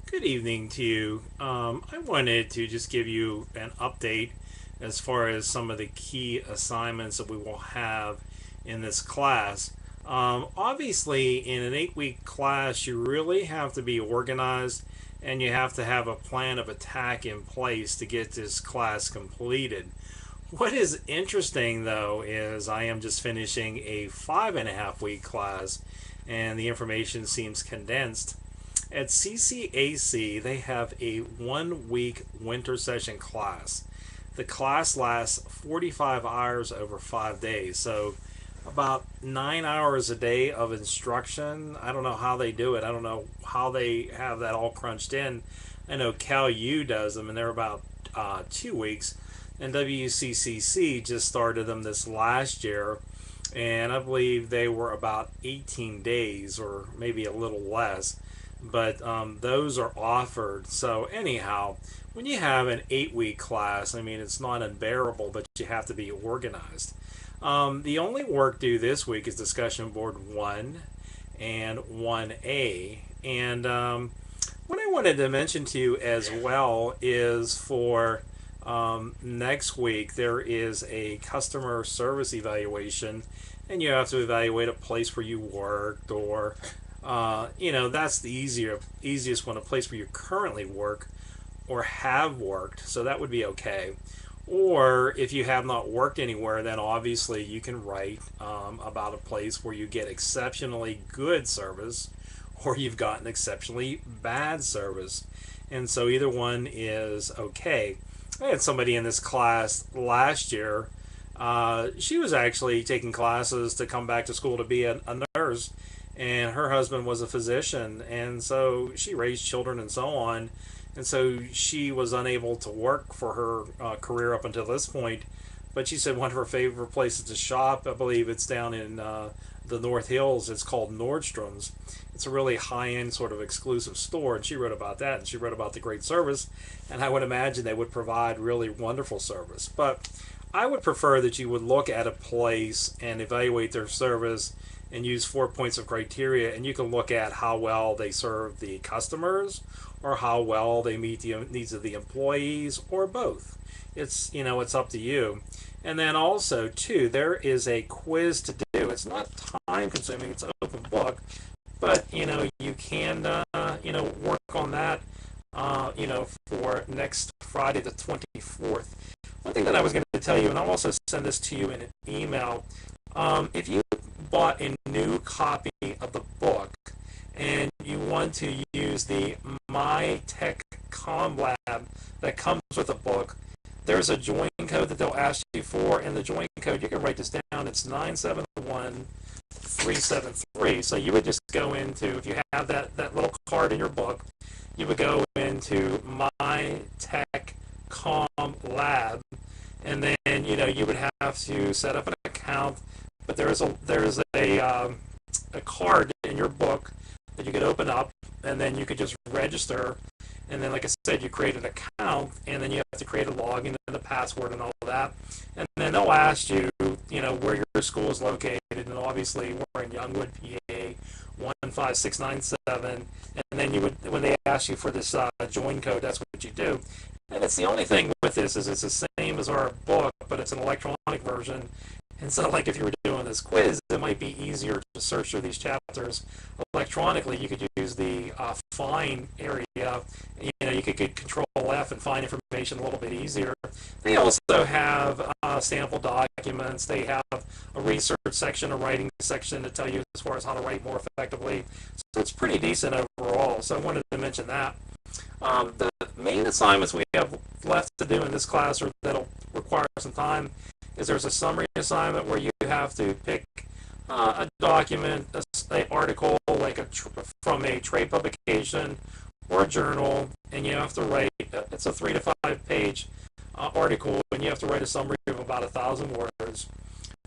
Good evening to you. I wanted to just give you an update as far as some of the key assignments that we will have in this class. Obviously, in an 8 week class, you really have to be organized and you have to have a plan of attack in place to get this class completed. What is interesting though is I am just finishing a 5.5 week class and the information seems condensed. At CCAC, they have a 1 week winter session class. The class lasts 45 hours over 5 days, so about 9 hours a day of instruction. I don't know how they do it. I don't know how they have that all crunched in. I know Cal U does them, and they're about 2 weeks. And WCCC just started them this last year, and I believe they were about 18 days or maybe a little less, but those are offered. So anyhow, when you have an 8 week class, I mean, it's not unbearable, but you have to be organized. The only work due this week is discussion board 1 and 1A. And what I wanted to mention to you as well is for next week, there is a customer service evaluation, and you have to evaluate a place where you worked, or that's the easiest one, a place where you currently work or have worked. So that would be okay. Or if you have not worked anywhere, then obviously you can write about a place where you get exceptionally good service or you've gotten exceptionally bad service. And so either one is okay. I had somebody in this class last year. She was actually taking classes to come back to school to be a nurse, and her husband was a physician, and so she raised children and so on. And so she was unable to work for her career up until this point. But she said one of her favorite places to shop, I believe it's down in the North Hills, it's called Nordstrom's. It's a really high-end sort of exclusive store, and she wrote about that, and she wrote about the great service, and I would imagine they would provide really wonderful service. But I would prefer that you would look at a place and evaluate their service and use 4 points of criteria, and you can look at how well they serve the customers or how well they meet the needs of the employees, or both. It's up to you. And then also too, there is a quiz to do. It's not time consuming, it's an open book, but you can work on that for next Friday the 24th. One thing that I was going to tell you, and I'll also send this to you in an email. If you bought a new copy of the book and you want to use the My Tech Com Lab that comes with the book, there's a join code that they'll ask you for, and the join code, you can write this down, it's 971373. So you would just go into, if you have that little card in your book, you would go into My Tech Com Lab, and then you would have to set up an account. But there is a card in your book that you could open up, and then you could just register. And then, like I said, you create an account, and then you have to create a login and the password and all of that. And then they'll ask you, where your school is located. And obviously, we're in Youngwood, PA, 15697. And then when they ask you for this join code, that's what you do. And it's the only thing with this is it's the same as our book, but it's an electronic version. And so, like, if you were doing this quiz, it might be easier to search through these chapters electronically. You could use the find area. You could get Control F and find information a little bit easier. They also have sample documents. They have a research section, a writing section to tell you as far as how to write more effectively. So it's pretty decent overall. So I wanted to mention that. The main assignments we have left to do in this class, or that'll require some time, is there's a summary assignment where you have to pick a document, an article like from a trade publication or a journal, and you have to write. It's a 3 to 5 page article, and you have to write a summary of about 1,000 words,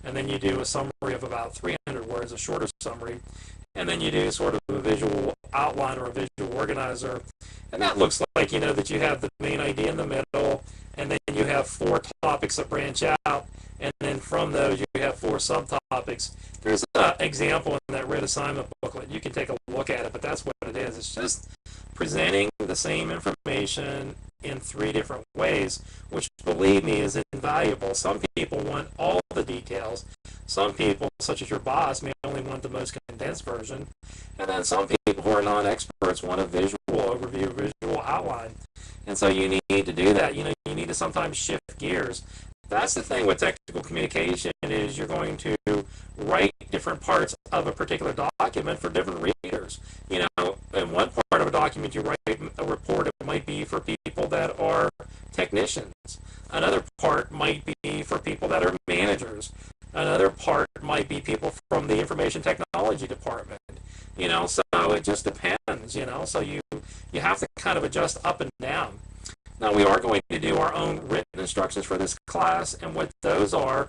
and then you do a summary of about 300 words, a shorter summary, and then you do sort of a visual outline or a visual organizer, and that looks like that you have the main idea in the middle, and then you have 4 topics that branch out, and then from those you have 4 subtopics. There's an example in that red assignment booklet. You can take a look at it, but that's what it is. It's just presenting the same information in 3 different ways, which, believe me, is invaluable. Some people want all the details. Some people, such as your boss, may only want the most condensed version. And then some people who are non-experts want a visual overview, visual outline. And so you need to do that. You need to sometimes shift gears. That's the thing with technical communication, is you're going to write different parts of a particular document for different readers. In one part of a document you write a report, it might be for people that are technicians. Another part might be for people that are managers. Another part might be people from the information technology department. So it just depends, so you have to kind of adjust up and down. Now, we are going to do our own written instructions for this class, and what those are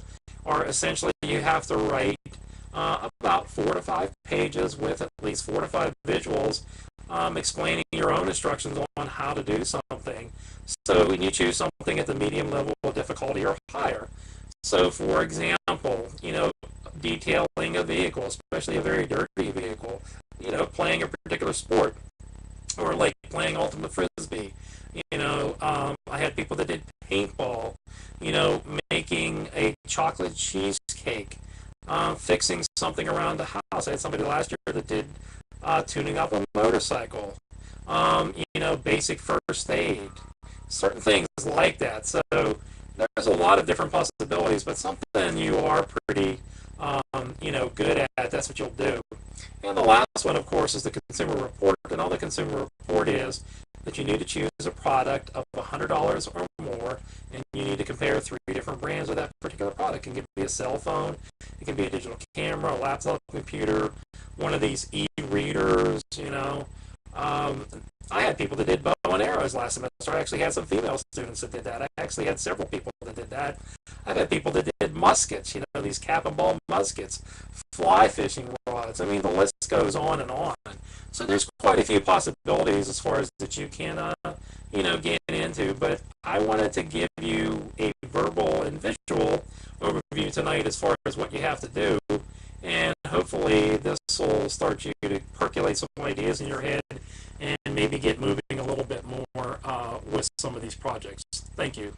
essentially you have to write about 4 to 5 pages with at least 4 to 5 visuals explaining your own instructions on how to do something. So when you choose something at the medium level of difficulty or higher. So, for example, detailing a vehicle, especially a very dirty vehicle, playing a particular sport, or like playing ultimate frisbee. I had people that did paintball, making a chocolate cheesecake, fixing something around the house. I had somebody last year that did tuning up a motorcycle, basic first aid, certain things like that. So there's a lot of different possibilities, but something you are pretty, good at, that's what you'll do. And the last one, of course, is the consumer report. And all the consumer report is that you need to choose a product of $100 or more, and you need to compare 3 different brands of that particular product. It can be a cell phone, it can be a digital camera, a laptop computer, one of these e-readers, I had people that did bow and arrows last semester. I actually had some female students that did that. I actually had several people that did that. I've had people that did muskets, these cap and ball muskets, fly fishing rods. I mean, the list goes on and on. So there's quite a few possibilities as far as that you can, get into. But I wanted to give you a verbal and visual overview tonight as far as what you have to do. And hopefully this will start you to percolate some ideas in your head and maybe get moving a little bit more with some of these projects. Thank you.